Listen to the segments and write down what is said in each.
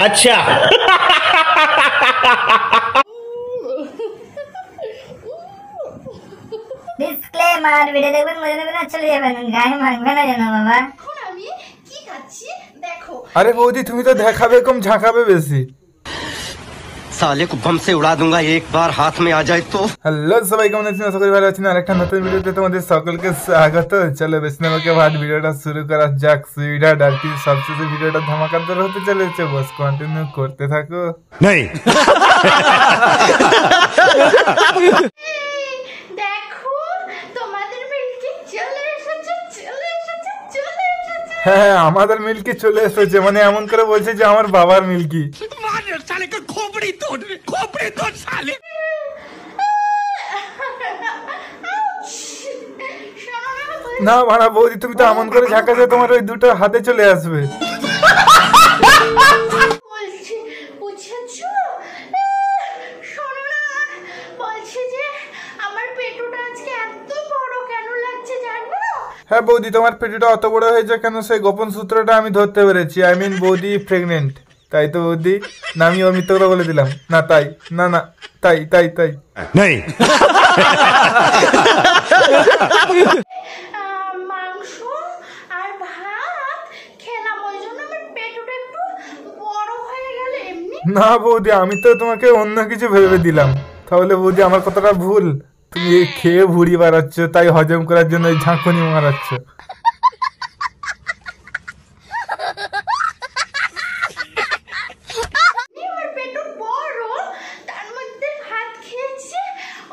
अच्छा disclaimer video দেখবেন মজা নেবেন না চলে যাবেন গায়ে মাখবে না জানো বাবা। এখন আমি কি খাচ্ছি দেখো। আরে বৌদি তুমি তো দেখাবে কম ঝাঁকাবে বেশি। साले को बम से उड़ा दूंगा एक बार हाथ में आ जाए तो। হ্যালো সবাই কেমন আছেন? আশা করি ভালো আছেন। আরেকটা নতুন ভিডিওতে তোমাদের সকলকে স্বাগত। চলো বেশি না বকে ভাট ভিডিওটা শুরু করা যাক। সুইডা ডার্টি সবচেয়ে ভিডিওটা ধামাকাদার হতে চলেছে, বস কন্টিনিউ করতে থাকো। नहीं দেখো তোমাদের মিল্কি চলে এসেছে চলে এসেছে চলে এসেছে। হ্যাঁ আমাদের মিল্কি চলে এসেছে, মানে এমন করে বলছে যে আমার বাবার মিল্কি। साले का खोपड़ी तोड़ साले। না ভাড়া বৌদি তুমি তো এমন করে ঝাঁকাছে তোমার ওই দুটো হাতে চলে আসবে। বলছি বুঝেছো? শোনো না, বলছি যে আমার পেটুটা আজকে এত বড় কেন লাগছে জানো? হ্যাঁ বৌদি তোমার পেটটা অত বড় হয়েছে কেন, সেই গোপন সূত্রটা আমি ধরতে পেরেছি। আই মিন বৌদি প্রেগনেন্ট, তাই তো বৌদি? না আমি ওর মিথ্যে কথা বলে দিলাম। না তাই না না তাই তাই তাই नहीं মাংস আর ভাত খেলাম, ওই জন্য আমার পেটুটা একটু বড় হয়ে গেল এমনি। না বৌদি আমি তো তোমাকে অন্য কিছু ভেবে দিলাম। তাহলে বৌদি আমার কথাটা ভুল, তুমি খেয়ে ভুড়ি বাড়াচ্ছ, তাই হজম করার জন্য ওই ঝাঁকুনি মারাচ্ছ। আমার পেটু বড়, তার মধ্যে ভাত খেয়েছি,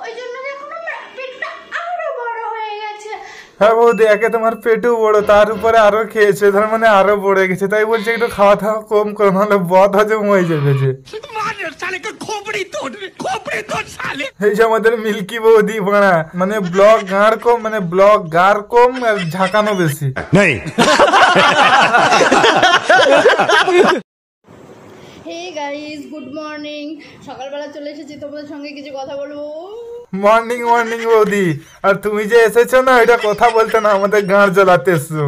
ওই জন্য এখন আমার পেটটা আরো বড় হয়ে গেছে। হ্যাঁ বৌদি একে তোমার পেটও বড়, তার উপরে আরো খেয়েছে, তার মানে আরো পড়ে গেছে। তাই বলছে একটু খাওয়া দাওয়া কম করো, নাহলে বদ হজম হয়ে যাবে। যে साले का खोपड़ी तोड़ साले। এই যে আমাদের মিল্কি বৌদি বাড়া, মানে ব্লগ গাঁড় কম, মানে ব্লগ গার কম আর ঝাঁকানো বেশি। नहीं হে গাইস, গুড মর্নিং। সকালবেলা চলে এসেছি তোমাদের সঙ্গে কিছু কথা বলবো। মর্নিং মর্নিং বৌদি, আর তুমি যে এসেছো না এটা কথা বলতে না, আমাদের গাঁড় জ্বলাতে এসছো।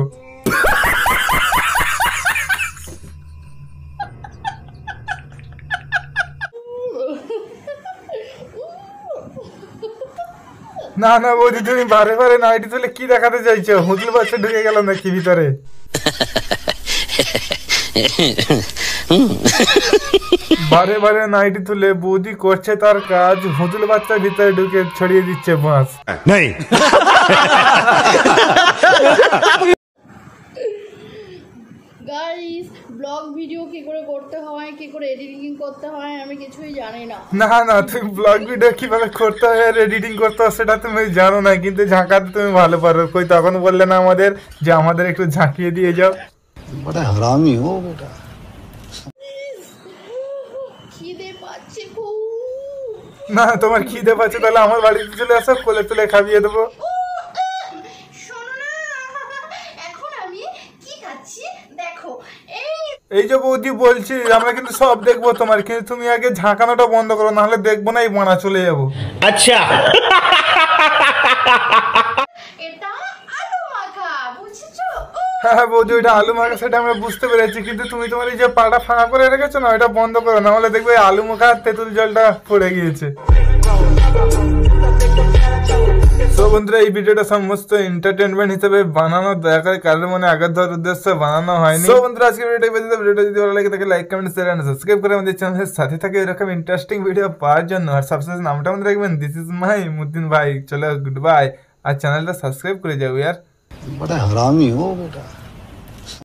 না না বৌদি তুমি বারে বারে নাইটি তুলে কি দেখাতে চাইছো? হুজুর বাচ্চা ঢুকে গেল নাকি ভিতরে? বারে বারে নাইটি তুলে বৌদি করছে তার কাজ, হুজুর বাচ্চা ভিতরে ঢুকে ছড়িয়ে দিচ্ছে বাঁশ। नहीं গাইস, ব্লগ ভিডিও কি করে করতে হয়, কি করে এডিটিং করতে হয় আমি কিছুই জানি না। না না তুমি ব্লগ ভিডিও কিভাবে করতে হয় আর এডিটিং করতে হয় সেটা তুমি জানো না, কিন্তু ঝাঁকাতে তুমি ভালো পারো। কই তখন বললে না আমাদের যে আমাদের একটু ঝাঁকিয়ে দিয়ে যাও। बड़ा हरामी हो बेटा। খিদে পাচ্ছে খুব। না তোমার খিদে পাচ্ছে তাহলে আমার বাড়িতে চলে আসো, কোলে তুলে খাইয়ে দেবো। শোনো না, এখন আমি কি খাচ্ছি দেখো। এই যে বৌদি বলছি আমরা কিন্তু সব দেখবো তোমার, কিন্তু তুমি আগে ঝাঁকানোটা বন্ধ করো, নাহলে দেখবো না এই বানা চলে যাবো। अच्छा এটা আলু মাখা, বুঝেছো? হ্যাঁ হ্যাঁ বৌদি ওইটা আলু মাখা সেটা আমরা বুঝতে পেরেছি, কিন্তু তুমি তোমার এই যে পাটা ফাঁকা করে রেখেছো না ওইটা বন্ধ করো, নাহলে দেখবে এই আলু মাখা আর তেঁতুল জলটা পড়ে গিয়েছে। তো বন্ধুরা এই ভিডিওটা সমস্ত এন্টারটেনমেন্ট হিসেবে বানানো, দয়া করে কারোর মনে আঘাত দেওয়ার উদ্দেশ্যে বানানো হয়নি। তো বন্ধুরা আজকে ভিডিওটা যদি ভালো লাগে তাহলে like comment share and subscribe করে আমাদের চ্যানেলের সাথে থাকে এরকম ইন্টারেস্টিং ভিডিও পাওয়ার জন্য। আর সবশেষে নামটা মনে রাখবেন, দিস ইজ মাই মুদ্দিন ভাই। চলো গুড বাই, আর চ্যানেলটা সাবস্ক্রাইব করে যাও यार। बड़ा हरामी हो बेटा।